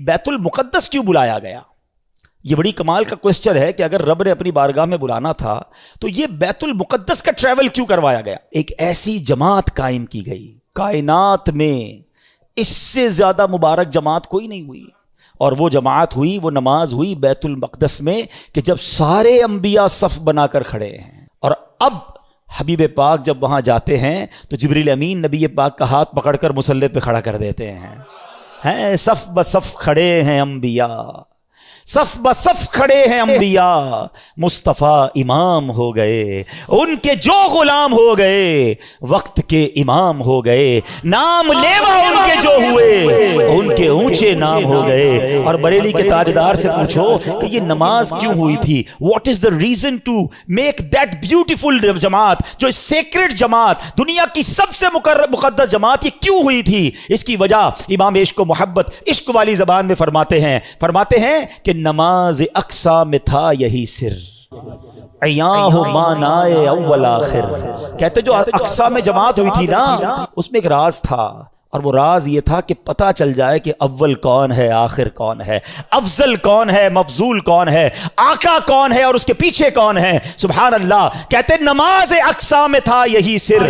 بیت المقدس کیوں بلایا گیا؟ یہ بڑی کمال کا کوسچن ہے کہ اگر رب نے اپنی بارگاہ میں بلانا تھا تو یہ بیت المقدس کا ٹریول کیوں کروایا گیا؟ ایک ایسی جماعت قائم کی گئی کائنات میں، اس سے زیادہ مبارک جماعت کوئی نہیں ہوئی، اور وہ جماعت ہوئی، وہ نماز ہوئی بیت المقدس میں کہ جب سارے انبیاء صف بنا کر کھڑے ہیں، اور اب حبیب پاک جب وہاں جاتے ہیں تو جبریل امین نبی پاک کا ہاتھ پکڑ کر مصلی پہ کھڑا کر دیتے ہیں صف بصف کھڑے ہیں انبیاء، صف بصف کھڑے ہیں انبیاء، مصطفیٰ امام ہو گئے، ان کے جو غلام ہو گئے وقت کے امام ہو گئے، نام لیوا ان کے جو ہوئے ان کے اونچے نام ہو گئے۔ اور بریلی کے تاجدار سے پوچھو کہ یہ نماز کیوں ہوئی تھی، what is the reason to make that beautiful جماعت، جو سیکرڈ جماعت، دنیا کی سب سے مقدس جماعت، یہ کیوں ہوئی تھی؟ اس کی وجہ امام عشق و محبت عشق والی زبان میں فرماتے ہیں کہ نماز اقصا میں تھا یہی سر، عیاں ہو مانائے اول آخر۔ کہتے جو اقصا میں جماعت ہوئی تھی نا، اس میں ایک راز تھا، اور وہ راز یہ تھا کہ پتہ چل جائے کہ اول کون ہے، آخر کون ہے، افضل کون ہے، مفضول کون ہے، آقا کون ہے اور اس کے پیچھے کون ہے۔ سبحان اللہ۔ کہتے نماز اقصا میں تھا یہی سر،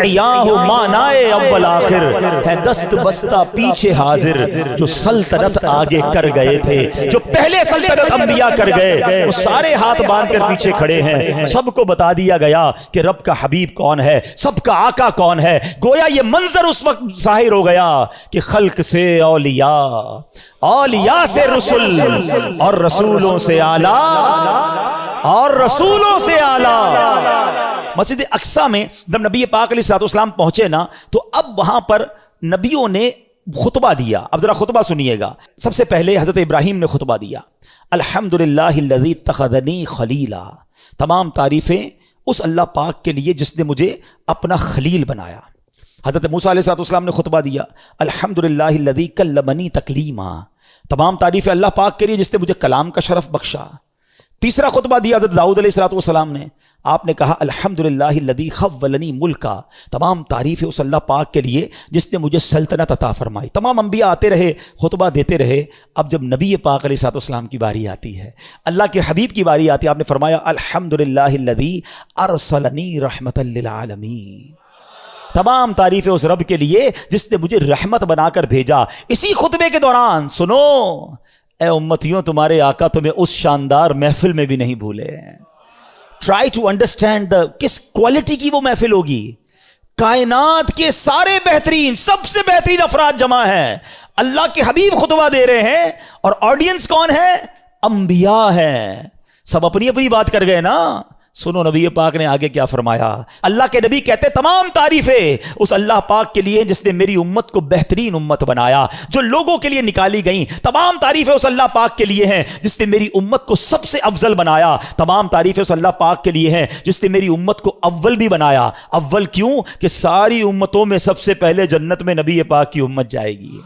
عیاں ہو مانائے اول آخر، ہے دست بستہ پیچھے حاضر، جو سلطنت آگے کر گئے تھے، جو پہلے سلطنت انبیاء کر گئے، وہ سارے ہاتھ باندھ کر پیچھے کھڑے ہیں۔ سب کو بتا دیا گیا کہ رب کا حبیب کون ہے، سب کا آقا کون ہے۔ گویا یہ منظر اس وقت ظاہر ہو گیا کہ خلق سے اولیاء، اولیاء سے رسول، اور رسولوں سے اعلیٰ، اور رسولوں سے اعلیٰ۔ مسجد اقصی میں جب نبی پاک علیہ الصلوۃ والسلام پہنچے نا، تو اب وہاں پر نبیوں نے خطبہ دیا۔ اب ذرا خطبہ سنیے گا۔ سب سے پہلے حضرت ابراہیم نے خطبہ دیا، الحمدللہ الذی اتخذنی خلیلا، تمام تعریفیں اس اللہ پاک کے لیے جس نے مجھے اپنا خلیل بنایا۔ حضرت موسیٰ علیہ السلام نے خطبہ دیا، الحمدللہ الذی کلمنی تکلیما، تمام تعریف اللہ پاک کے لیے جس نے مجھے کلام کا شرف بخشا۔ تیسرا خطبہ دیا حضرت داؤد علیہ السلام نے، آپ نے کہا الحمدللہ الذی خولنی ملکا، تمام تعریف اس اللہ پاک کے لیے جس نے مجھے سلطنت عطا فرمائی۔ تمام انبیاء آتے رہے، خطبہ دیتے رہے۔ اب جب نبی پاک علیہ السلام کی باری آتی ہے، اللہ کے حبیب کی باری آتی ہے، آپ نے فرمایا الحمدللہ الذی ارسلنی رحمتا للعالمین، تمام تعریفیں اس رب کے لیے جس نے مجھے رحمت بنا کر بھیجا۔ اسی خطبے کے دوران سنو اے امتیوں، تمہارے آقا تمہیں اس شاندار محفل میں بھی نہیں بھولے۔ ٹرائی ٹو انڈرسٹینڈ کس کوالٹی کی وہ محفل ہوگی۔ کائنات کے سارے بہترین، سب سے بہترین افراد جمع ہیں، اللہ کے حبیب خطبہ دے رہے ہیں، اور آڈینس کون ہے؟ انبیاء ہیں۔ سب اپنی اپنی بات کر گئے نا۔ سنو نبی پاک نے آگے کیا فرمایا۔ اللہ کے نبی کہتے تمام تعریفیں اس اللہ پاک کے لیے جس نے میری امت کو بہترین امت بنایا، جو لوگوں کے لیے نکالی گئیں۔ تمام تعریفیں اس اللہ پاک کے لیے ہیں جس نے میری امت کو سب سے افضل بنایا۔ تمام تعریفیں اس اللہ پاک کے لیے ہیں جس نے میری امت کو اول بھی بنایا۔ اول کیوں؟ کہ ساری امتوں میں سب سے پہلے جنت میں نبی پاک کی امت جائے گی،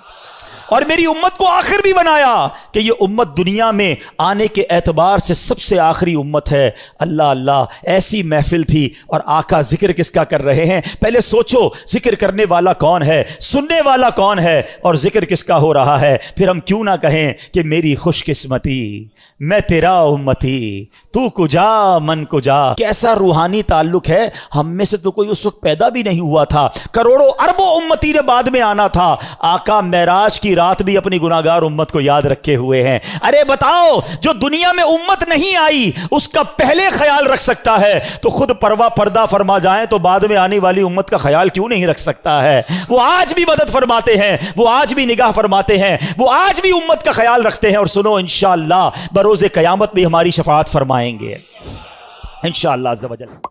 اور میری امت کو آخر بھی بنایا کہ یہ امت دنیا میں آنے کے اعتبار سے سب سے آخری امت ہے۔ اللہ اللہ، ایسی محفل تھی، اور آقا ذکر کس کا کر رہے ہیں؟ پہلے سوچو، ذکر کرنے والا کون ہے، سننے والا کون ہے، اور ذکر کس کا ہو رہا ہے؟ پھر ہم کیوں نہ کہیں کہ میری خوش قسمتی، میں تیرا امتی، تو کجا من کجا۔ کیسا روحانی تعلق ہے، ہم میں سے تو کوئی اس وقت پیدا بھی نہیں ہوا تھا، کروڑوں اربوں امتی نے بعد میں آنا تھا۔ آقا معراج کی رات بھی اپنی گناہگار امت کو یاد رکھے ہوئے ہیں۔ ارے بتاؤ، جو دنیا میں امت نہیں آئی اس کا پہلے خیال رکھ سکتا ہے تو خود پردہ فرما جائیں تو بعد میں آنے والی امت کا خیال کیوں نہیں رکھ سکتا ہے؟ وہ آج بھی مدد فرماتے ہیں، وہ آج بھی نگاہ فرماتے ہیں، وہ آج بھی امت کا خیال رکھتے ہیں، اور سنو انشاءاللہ بروز قیامت بھی ہماری شفاعت فرمائیں گے انشاءاللہ عز و جل۔